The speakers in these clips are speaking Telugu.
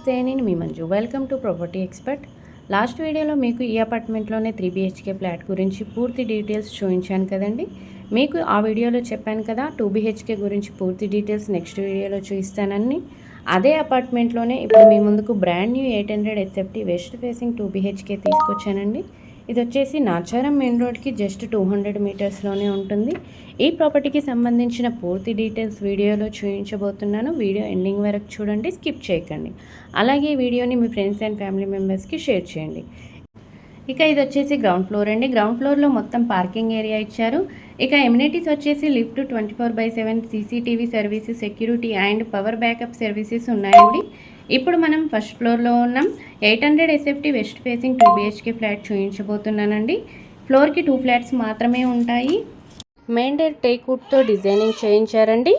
నమస్తే, నేను మీ Manju. Welcome to property expert. Last వీడియోలో మీకు ఈ అపార్ట్మెంట్లోనే 3 BHK ఫ్లాట్ గురించి పూర్తి డీటెయిల్స్ చూపించాను కదండి. మీకు ఆ వీడియోలో చెప్పాను కదా 2 BHK గురించి పూర్తి డీటెయిల్స్ నెక్స్ట్ వీడియోలో చూపిస్తానని. అదే అపార్ట్మెంట్లోనే ఇప్పుడు మీ ముందుకు brand new 800 SFT west facing 2 BHK తీసుకొచ్చానండి. ఇది వచ్చేసి నాచారం మెయిన్ రోడ్కి జస్ట్ 200 మీటర్స్లోనే ఉంటుంది. ఈ ప్రాపర్టీకి సంబంధించిన పూర్తి డీటెయిల్స్ వీడియోలో చూపించబోతున్నాను. వీడియో ఎండింగ్ వరకు చూడండి, స్కిప్ చేయకండి. అలాగే వీడియోని మీ ఫ్రెండ్స్ అండ్ ఫ్యామిలీ మెంబర్స్కి షేర్ చేయండి. ఇక ఇది వచ్చేసి గ్రౌండ్ ఫ్లోర్ అండి. గ్రౌండ్ ఫ్లోర్లో మొత్తం పార్కింగ్ ఏరియా ఇచ్చారు. ఇక ఎమ్యూనిటీస్ వచ్చేసి lift, 24/7 CCTV services, security and power backup services ఉన్నాయండి. ఇప్పుడు మనం ఫస్ట్ ఫ్లోర్లో ఉన్నాం. 800 SFT west facing 2 BHK flat చూపించబోతున్నానండి. ఫ్లోర్కి 2 ఫ్లాట్స్ మాత్రమే ఉంటాయి. మెయిన్ డోర్ టేక్వుడ్తో డిజైనింగ్ చేయించారండి.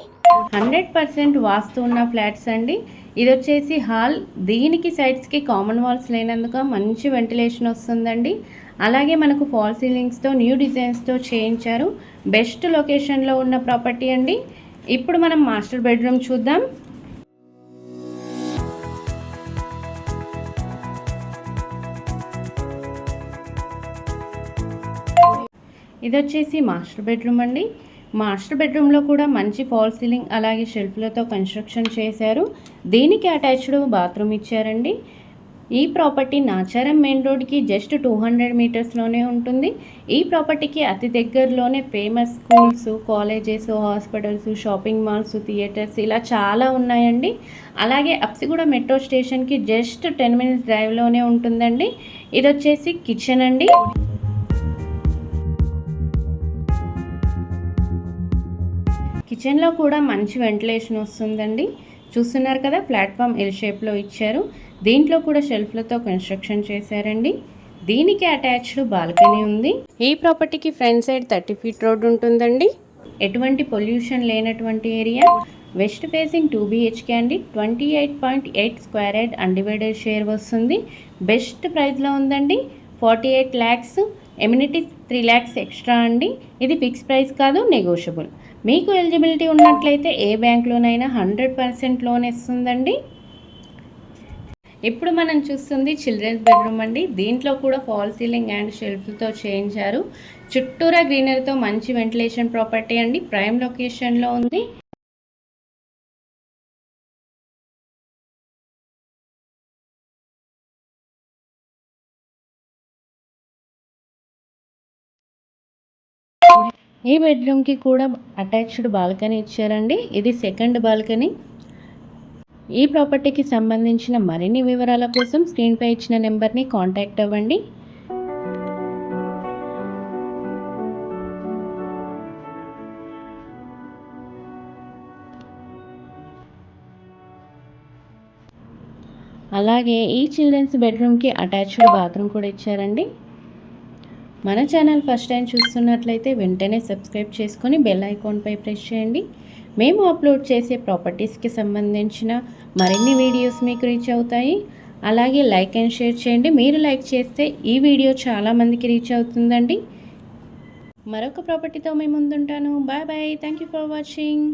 100% వాస్తు ఉన్న ఫ్లాట్స్ అండి. ఇది వచ్చేసి హాల్. దీనికి సైడ్స్కి కామన్ వాల్స్ లేనందుకు మంచి వెంటిలేషన్ వస్తుందండి. అలాగే మనకు ఫాల్ సీలింగ్స్తో న్యూ డిజైన్స్తో చేయించారు. బెస్ట్ లొకేషన్లో ఉన్న ప్రాపర్టీ అండి. ఇప్పుడు మనం మాస్టర్ బెడ్రూమ్ చూద్దాం. ఇది వచ్చేసి మాస్టర్ బెడ్రూమ్ అండి. మాస్టర్ బెడ్రూమ్లో కూడా మంచి ఫాల్ సీలింగ్ అలాగే షెల్ఫ్లతో కన్స్ట్రక్షన్ చేశారు. దీనికి అటాచ్డ్ బాత్రూమ్ ఇచ్చారండి. ఈ ప్రాపర్టీ నాచారం మెయిన్ రోడ్కి జస్ట్ 200 మీటర్స్లోనే ఉంటుంది. ఈ ప్రాపర్టీకి అతి దగ్గరలోనే famous schools, colleges, hospitals, shopping malls, theatres ఇలా చాలా ఉన్నాయండి. అలాగే అప్సిగూడ మెట్రో స్టేషన్కి జస్ట్ 10 minutes డ్రైవ్లోనే ఉంటుందండి. ఇది వచ్చేసి కిచెన్ అండి. కిచెన్లో కూడా మంచి వెంటిలేషన్ వస్తుందండి. చూస్తున్నారు కదా, ప్లాట్ఫామ్ ఎల్ షేప్లో ఇచ్చారు. దీంట్లో కూడా షెల్ఫ్లతో కన్స్ట్రక్షన్ చేశారండి. దీనికి అటాచ్డ్ బాల్కనీ ఉంది. ఈ ప్రాపర్టీకి ఫ్రంట్ సైడ్ 30 feet రోడ్ ఉంటుందండి. ఎటువంటి పొల్యూషన్ లేనటువంటి ఏరియా. వెస్ట్ ఫేసింగ్ 2 BHK అండి. 28.8 స్క్వేర్ యార్డ్ అన్డివైడెడ్ షేర్ వస్తుంది. బెస్ట్ ప్రైస్లో ఉందండి. 48 lakhs. ఎమ్యూనిటీస్ 3 lakhs ఎక్స్ట్రా అండి. ఇది ఫిక్స్ ప్రైస్ కాదు, నెగోషియబుల్. మీకు ఎలిజిబిలిటీ ఉన్నట్లయితే ఏ బ్యాంక్లోనైనా 100% లోన్ ఇస్తుందండి. ఇప్పుడు మనం చూస్తుంది చిల్డ్రన్స్ బెడ్రూమ్ అండి. దీంట్లో కూడా ఫాల్ సీలింగ్ అండ్ షెల్ఫ్తో చేయించారు. చుట్టూరా గ్రీనరీతో మంచి వెంటిలేషన్ ప్రాపర్టీ అండి. ప్రైమ్ లొకేషన్లో ఉంది. ఈ బెడ్రూమ్కి కూడా అటాచ్డ్ బాల్కనీ ఇచ్చారండి. ఇది సెకండ్ బాల్కనీ. ఈ ప్రాపర్టీకి సంబంధించిన మరిన్ని వివరాల కోసం స్క్రీన్పై ఇచ్చిన నెంబర్ని కాంటాక్ట్ అవ్వండి. అలాగే ఈ చిల్డ్రన్స్ బెడ్రూమ్కి అటాచ్డ్ బాత్రూమ్ కూడా ఇచ్చారండి. మన ఛానల్ ఫస్ట్ టైం చూస్తున్నట్లయితే వెంటనే సబ్స్క్రైబ్ చేసుకొని బెల్ ఐకాన్పై ప్రెస్ చేయండి. మేము అప్లోడ్ చేసే ప్రాపర్టీస్కి సంబంధించిన మరిన్ని వీడియోస్ మీకు రీచ్ అవుతాయి. అలాగే లైక్ అండ్ షేర్ చేయండి. మీరు లైక్ చేస్తే ఈ వీడియో చాలామందికి రీచ్ అవుతుందండి. మరొక ప్రాపర్టీతో మేము ముందుంటాను. Bye bye. Thank you for watching.